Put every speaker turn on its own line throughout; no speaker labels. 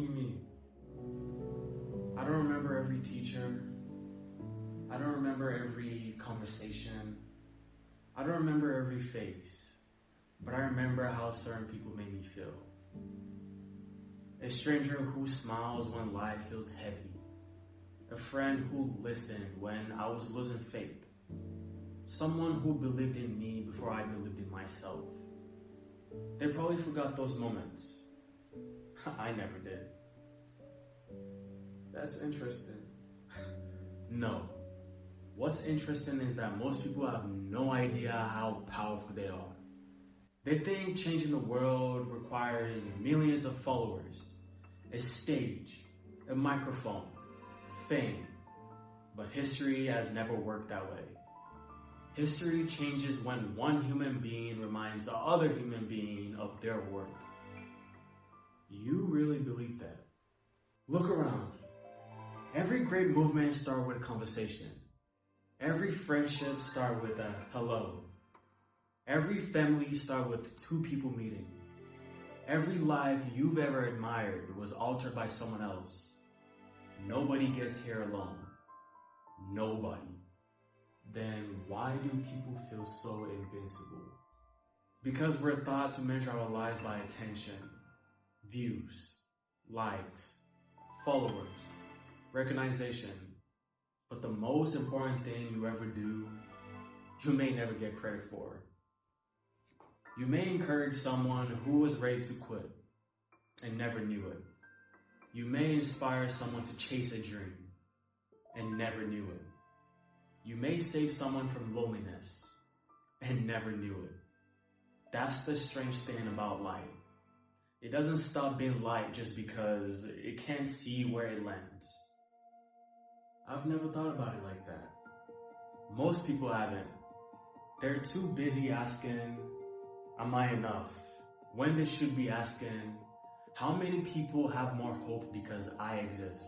you mean? I don't remember every teacher. I don't remember every conversation. I don't remember every face. But I remember how certain people made me feel. A stranger who smiles when life feels heavy. A friend who listened when I was losing faith. Someone who believed in me before I believed in myself. They probably forgot those moments. I never did.
That's interesting.
No. What's interesting is that most people have no idea how powerful they are. They think changing the world requires millions of followers, a stage, a microphone, fame. But history has never worked that way. History changes when one human being reminds the other human being of their worth.
You really believe that?
Look around. Every great movement starts with a conversation. Every friendship starts with a hello. Every family starts with two people meeting. Every life you've ever admired was altered by someone else. Nobody gets here alone. Nobody.
Then why do people feel so invincible?
Because we're taught to measure our lives by attention, views, likes, followers, recognition. But the most important thing you ever do, you may never get credit for. You may encourage someone who was ready to quit and never knew it. You may inspire someone to chase a dream and never knew it. You may save someone from loneliness and never knew it. That's the strange thing about light. It doesn't stop being light just because it can't see where it lands.
I've never thought about it like that.
Most people haven't. They're too busy asking, am I enough? When they should be asking, how many people have more hope because I exist?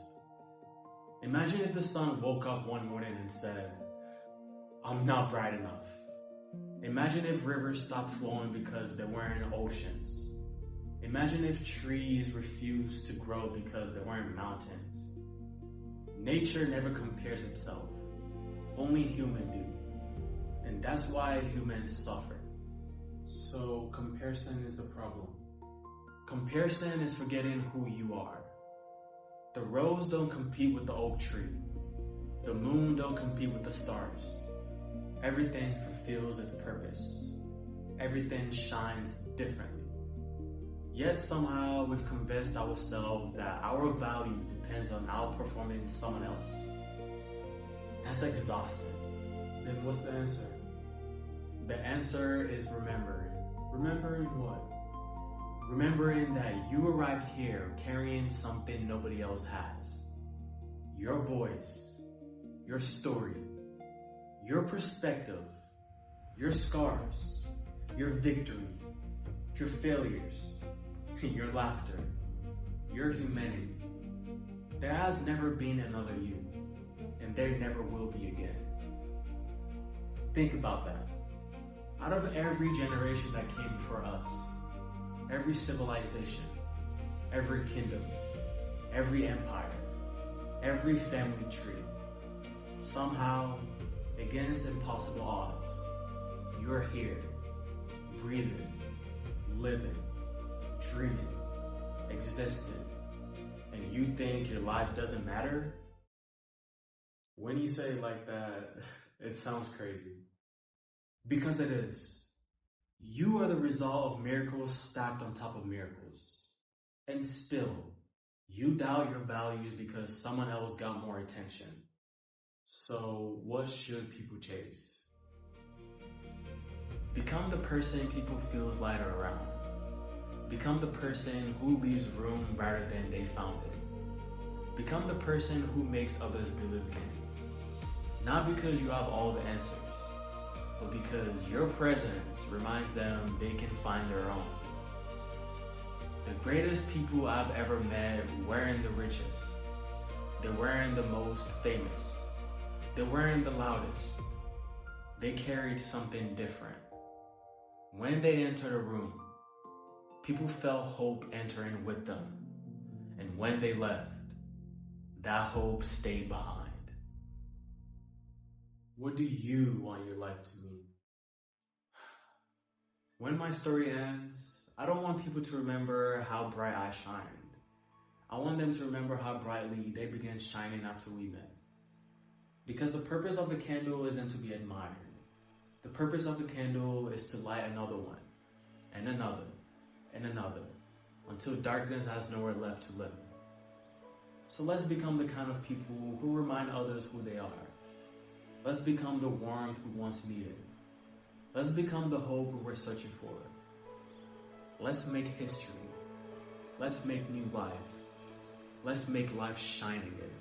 Imagine if the sun woke up one morning and said, I'm not bright enough. Imagine if rivers stopped flowing because there weren't oceans. Imagine if trees refused to grow because there weren't mountains. Nature never compares itself. Only humans do. And that's why humans suffer.
So comparison is a problem.
Comparison is forgetting who you are. The rose don't compete with the oak tree. The moon don't compete with the stars. Everything fulfills its purpose. Everything shines differently. Yet somehow we've convinced ourselves that our value depends on outperforming someone else. That's exhausting.
Then what's the answer?
The answer is remembering.
Remembering what?
Remembering that you arrived here carrying something nobody else has. Your voice, your story, your perspective, your scars, your victory, your failures, your laughter, your humanity. There has never been another you, and there never will be again. Think about that. Out of every generation that came before us, every civilization, every kingdom, every empire, every family tree, somehow, against impossible odds, you're here, breathing, living, dreaming, existing, and you think your life doesn't matter?
When you say it like that, it sounds crazy.
Because it is. You are the result of miracles stacked on top of miracles. And still, you doubt your values because someone else got more attention.
So, what should people chase?
Become the person people feels lighter around. Become the person who leaves room rather than they found it. Become the person who makes others believe in. Not because you have all the answers, but because your presence reminds them they can find their own. The greatest people I've ever met weren't the richest. They weren't the most famous. They weren't the loudest. They carried something different. When they entered a room, people felt hope entering with them. And when they left, that hope stayed behind. What do you want your life to mean? When my story ends, I don't want people to remember how bright I shined. I want them to remember how brightly they began shining after we met. Because the purpose of a candle isn't to be admired. The purpose of the candle is to light another one, and another, and another, until darkness has nowhere left to live. So let's become the kind of people who remind others who they are. Let's become the warmth we once needed. Let's become the hope we were searching for. Let's make history. Let's make new life. Let's make life shine again.